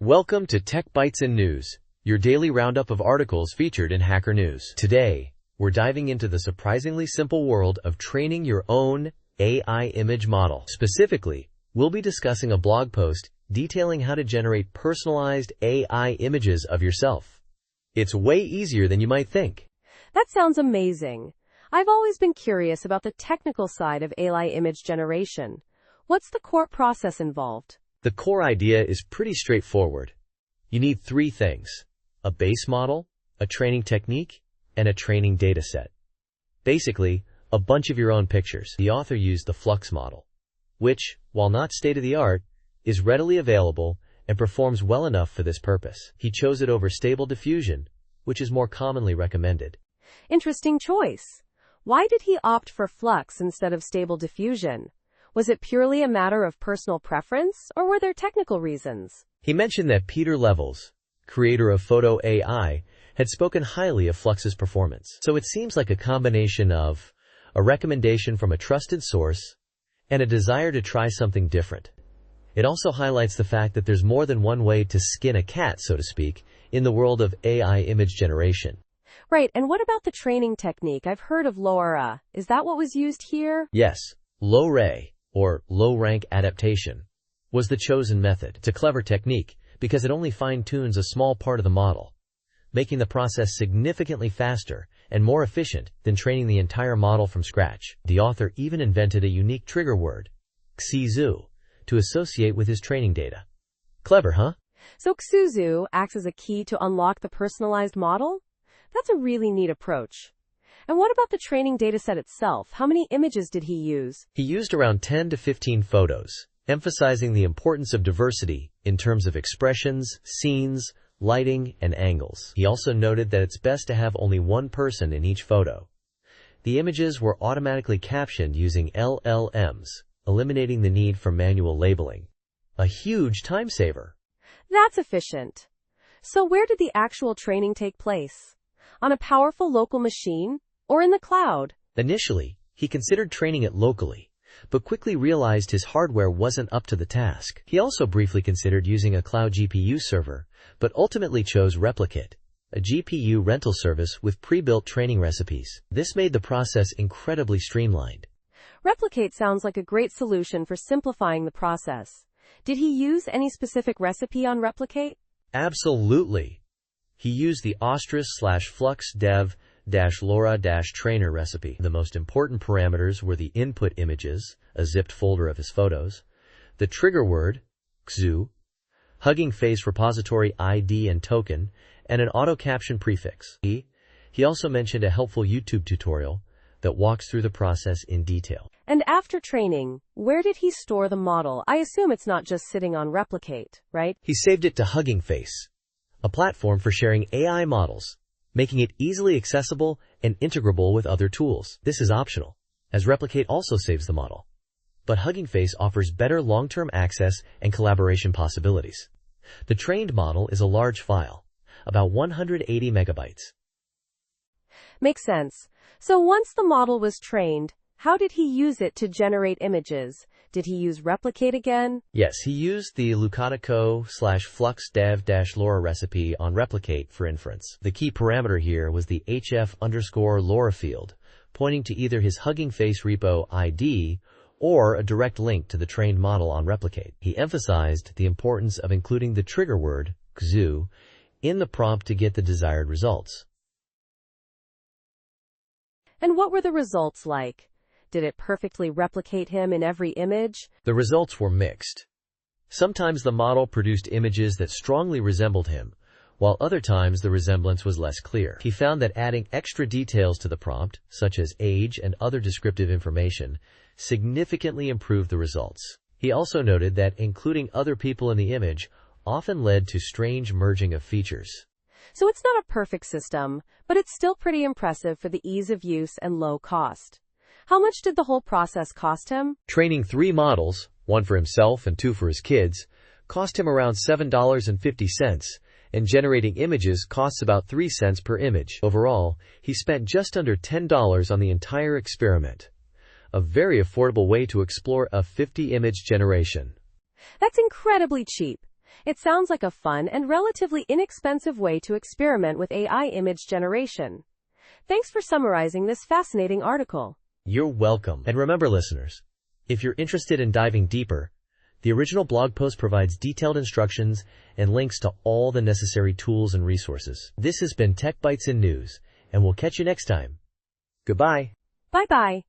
Welcome to Tech Bytes and News, your daily roundup of articles featured in Hacker News. Today, we're diving into the surprisingly simple world of training your own AI image model. Specifically, we'll be discussing a blog post detailing how to generate personalized AI images of yourself. It's way easier than you might think. That sounds amazing. I've always been curious about the technical side of AI image generation. What's the core process involved? The core idea is pretty straightforward. You need three things: a base model, a training technique, and a training dataset. Basically, a bunch of your own pictures. The author used the Flux model, which, while not state-of-the-art, is readily available and performs well enough for this purpose. He chose it over Stable Diffusion, which is more commonly recommended. Interesting choice. Why did he opt for Flux instead of Stable Diffusion? Was it purely a matter of personal preference, or were there technical reasons? He mentioned that Peter Levels, creator of Photo AI, had spoken highly of Flux's performance. So it seems like a combination of a recommendation from a trusted source and a desire to try something different. It also highlights the fact that there's more than one way to skin a cat, so to speak, in the world of AI image generation. Right, and what about the training technique? I've heard of LoRA. Is that what was used here? Yes, low-ray, or low-rank adaptation, was the chosen method. It's a clever technique because it only fine-tunes a small part of the model, making the process significantly faster and more efficient than training the entire model from scratch. The author even invented a unique trigger word, XIZU, to associate with his training data. Clever, huh? So XIZU acts as a key to unlock the personalized model? That's a really neat approach. And what about the training dataset itself? How many images did he use? He used around 10 to 15 photos, emphasizing the importance of diversity in terms of expressions, scenes, lighting, and angles. He also noted that it's best to have only one person in each photo. The images were automatically captioned using LLMs, eliminating the need for manual labeling. A huge time saver. That's efficient. So where did the actual training take place? On a powerful local machine? Or in the cloud? Initially, he considered training it locally, but quickly realized his hardware wasn't up to the task. He also briefly considered using a cloud GPU server, but ultimately chose Replicate, a GPU rental service with pre-built training recipes. This made the process incredibly streamlined. Replicate sounds like a great solution for simplifying the process. Did he use any specific recipe on Replicate? Absolutely. He used the Ostris/Flux dev LoRa-trainer recipe. The most important parameters were the input images, a zipped folder of his photos, the trigger word, XIZU, Hugging Face repository ID and token, and an auto-caption prefix. He also mentioned a helpful YouTube tutorial that walks through the process in detail. And after training, where did he store the model? I assume it's not just sitting on Replicate, right? He saved it to Hugging Face, a platform for sharing AI models, making it easily accessible and integrable with other tools. This is optional, as Replicate also saves the model. But Hugging Face offers better long-term access and collaboration possibilities. The trained model is a large file, about 180 megabytes. Makes sense. So once the model was trained, how did he use it to generate images? Did he use Replicate again? Yes, he used the Lucatico/Flux dev-LoRa recipe on Replicate for inference. The key parameter here was the HF_LoRa field, pointing to either his Hugging Face repo ID or a direct link to the trained model on Replicate. He emphasized the importance of including the trigger word, XIZU, in the prompt to get the desired results. And what were the results like? Did it perfectly replicate him in every image? The results were mixed. Sometimes the model produced images that strongly resembled him, while other times the resemblance was less clear. He found that adding extra details to the prompt, such as age and other descriptive information, significantly improved the results. He also noted that including other people in the image often led to strange merging of features. So it's not a perfect system, but it's still pretty impressive for the ease of use and low cost. How much did the whole process cost him? Training 3 models, one for himself and 2 for his kids, cost him around $7.50, and generating images costs about 3 cents per image. Overall, he spent just under $10 on the entire experiment. A very affordable way to explore a 50-image generation. That's incredibly cheap. It sounds like a fun and relatively inexpensive way to experiment with AI image generation. Thanks for summarizing this fascinating article. You're welcome. And remember, listeners, if you're interested in diving deeper, the original blog post provides detailed instructions and links to all the necessary tools and resources. This has been Tech Bytes in News, and we'll catch you next time. Goodbye. Bye-bye.